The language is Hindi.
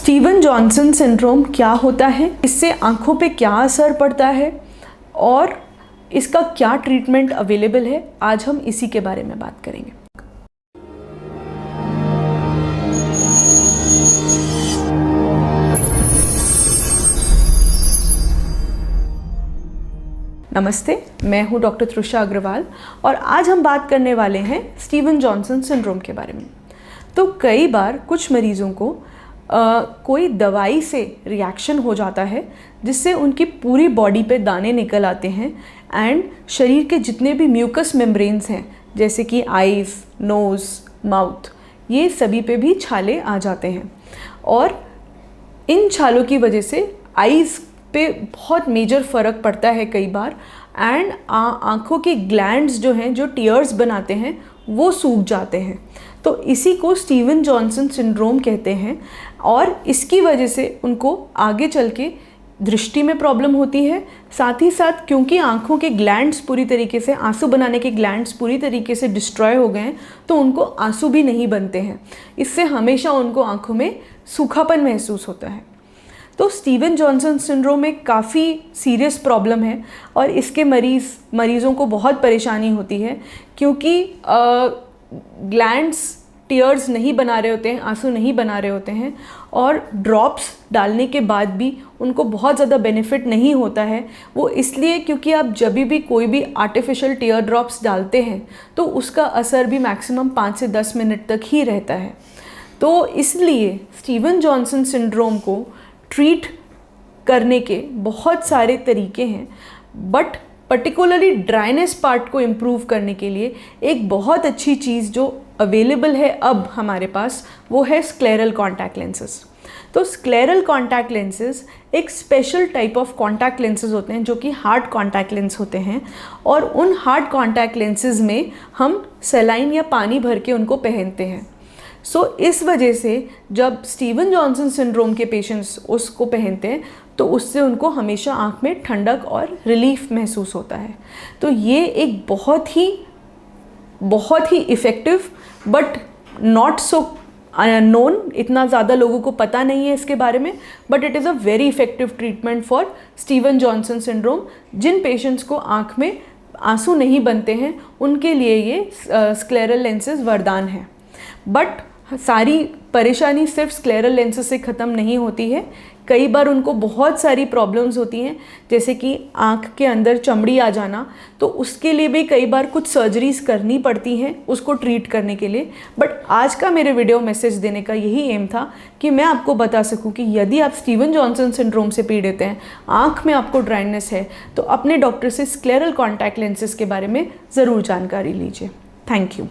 स्टीवन जॉनसन सिंड्रोम क्या होता है, इससे आँखों पे क्या असर पड़ता है और इसका क्या ट्रीटमेंट अवेलेबल है, आज हम इसी के बारे में बात करेंगे। नमस्ते, मैं हूं डॉक्टर तृषा अग्रवाल और आज हम बात करने वाले हैं स्टीवन जॉनसन सिंड्रोम के बारे में। तो कई बार कुछ मरीज़ों को कोई दवाई से रिएक्शन हो जाता है जिससे उनकी पूरी बॉडी पे दाने निकल आते हैं एंड शरीर के जितने भी म्यूकस मेम्ब्रेन्स हैं जैसे कि आईज, नोज़, माउथ, ये सभी पे भी छाले आ जाते हैं और इन छालों की वजह से आईज़ पे बहुत मेजर फ़र्क पड़ता है कई बार एंड आँखों के ग्लैंड्स जो हैं, जो टीयर्स बनाते हैं, वो सूख जाते हैं। तो इसी को स्टीवन जॉनसन सिंड्रोम कहते हैं और इसकी वजह से उनको आगे चल के दृष्टि में प्रॉब्लम होती है। साथ ही साथ क्योंकि आँखों के ग्लैंड्स पूरी तरीके से, आंसू बनाने के ग्लैंड्स पूरी तरीके से डिस्ट्रॉय हो गए हैं, तो उनको आंसू भी नहीं बनते हैं। इससे हमेशा उनको आँखों में सूखापन महसूस होता है। तो स्टीवन जॉनसन सिंड्रोम एक काफ़ी सीरियस प्रॉब्लम है और इसके मरीज़ों को बहुत परेशानी होती है क्योंकि ग्लैंड्स टीयर्स नहीं बना रहे होते हैं, आंसू नहीं बना रहे होते हैं और ड्रॉप्स डालने के बाद भी उनको बहुत ज़्यादा बेनिफिट नहीं होता है। वो इसलिए क्योंकि आप जब भी कोई भी आर्टिफिशियल टीयर ड्रॉप्स डालते हैं तो उसका असर भी मैक्सिमम 5 से 10 मिनट तक ही रहता है। तो इसलिए स्टीवन जॉनसन सिंड्रोम को ट्रीट करने के बहुत सारे तरीके हैं, बट पर्टिकुलरली ड्राइनेस पार्ट को इम्प्रूव करने के लिए एक बहुत अच्छी चीज़ जो अवेलेबल है अब हमारे पास, वो है स्क्लेरल कॉन्टैक्ट लेंसेज। तो स्क्लेरल कॉन्टैक्ट लेंसेज एक special type of contact lenses होते हैं जो कि हार्ड कॉन्टैक्ट लेंस होते हैं और उन हार्ड कॉन्टैक्ट लेंसेज में हम सलाइन या पानी भर के उनको पहनते हैं। इस वजह से जब स्टीवन जॉनसन सिंड्रोम के पेशेंट्स उसको पहनते हैं तो उससे उनको हमेशा आँख में ठंडक और रिलीफ महसूस होता है। तो ये एक बहुत ही effective but not so known, इतना ज़्यादा लोगों को पता नहीं है इसके बारे में, but it is a very effective treatment for Steven Johnson syndrome. जिन पेशेंट्स को आँख में आंसू नहीं बनते हैं उनके लिए ये स्क्लेरल लेंसेज वरदान है। बट सारी परेशानी सिर्फ स्क्लेरल लेंसेज से ख़त्म नहीं होती है। कई बार उनको बहुत सारी प्रॉब्लम्स होती हैं जैसे कि आँख के अंदर चमड़ी आ जाना, तो उसके लिए भी कई बार कुछ सर्जरीज करनी पड़ती हैं उसको ट्रीट करने के लिए। बट आज का मेरे वीडियो मैसेज देने का यही एम था कि मैं आपको बता सकूं कि यदि आप स्टीवन जॉनसन सिंड्रोम से पीड़ित हैं, आँख में आपको ड्राइनेस है, तो अपने डॉक्टर से स्क्लेरल कॉन्टैक्ट लेंसेज के बारे में ज़रूर जानकारी लीजिए। Thank you.